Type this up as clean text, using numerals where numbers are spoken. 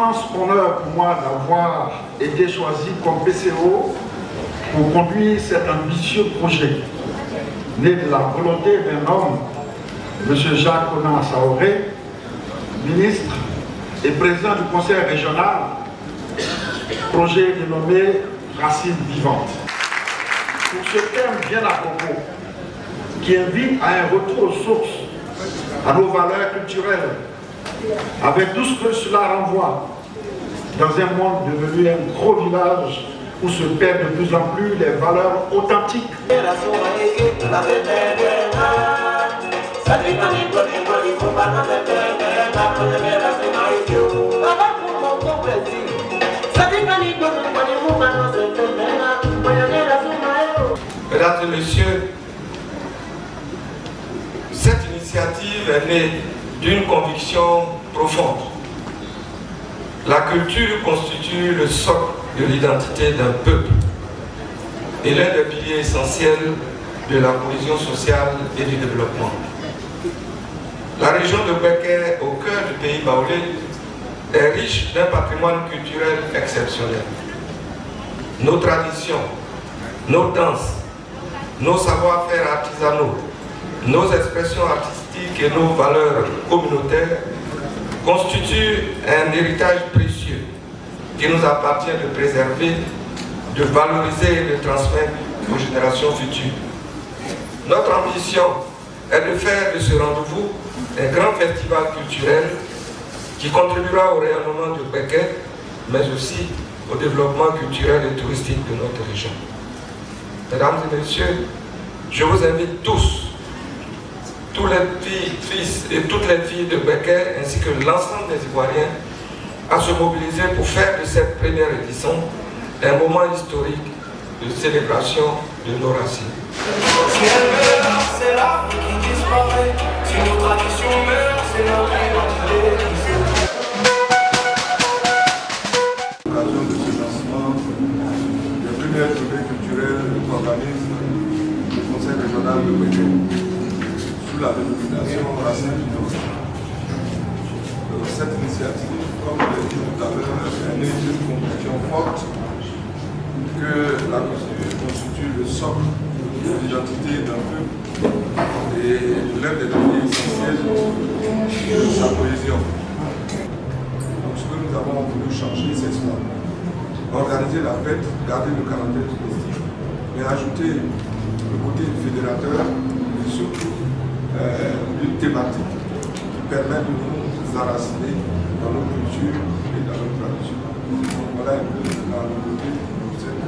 immense honneur pour moi d'avoir été choisi comme PCO pour conduire cet ambitieux projet, né de la volonté d'un homme, M. Jacques Onan Saoré, ministre et président du conseil régional, projet dénommé Racines vivantes. Pour ce thème bien à propos, qui invite à un retour aux sources, à nos valeurs culturelles, avec tout ce que cela renvoie, dans un monde devenu un gros village où se perdent de plus en plus les valeurs authentiques. Mesdames et messieurs, cette initiative est née d'une conviction profonde. La culture constitue le socle de l'identité d'un peuple et l'un des piliers essentiels de la cohésion sociale et du développement. La région de Beké, au cœur du pays baoulé, est riche d'un patrimoine culturel exceptionnel. Nos traditions, nos danses, nos savoir-faire artisanaux, nos expressions artistiques et nos valeurs communautaires constituent un héritage précieux qui nous appartient de préserver, de valoriser et de transmettre aux générations futures. Notre ambition est de faire de ce rendez-vous un grand festival culturel qui contribuera au rayonnement de Beké, mais aussi au développement culturel et touristique de notre région. Mesdames et messieurs, je vous invite tous les fils et toutes les filles de Beké, ainsi que l'ensemble des Ivoiriens, à se mobiliser pour faire de cette première édition un moment historique de célébration de nos racines. C'est l'Afrique qui disparaît, si nos traditions meurent, c'est notre identité qui se perd. L'occasion de ce lancement des premières journées culturelles qu'organise le Conseil régional de Beké sous la dénomination Racines vivantes. Cette initiative, comme je l'ai dit tout à l'heure, est née d'une conviction forte que la culture constitue le socle de l'identité d'un peuple et l'un des piliers essentiels de sa cohésion. Donc ce que nous avons voulu changer, c'est cela. Organiser la fête, garder le caractère touristique, mais ajouter le côté fédérateur et surtout une thématique qui permet de nous enraciner dans nos cultures et dans nos traditions. Voilà un peu la nouveauté de cette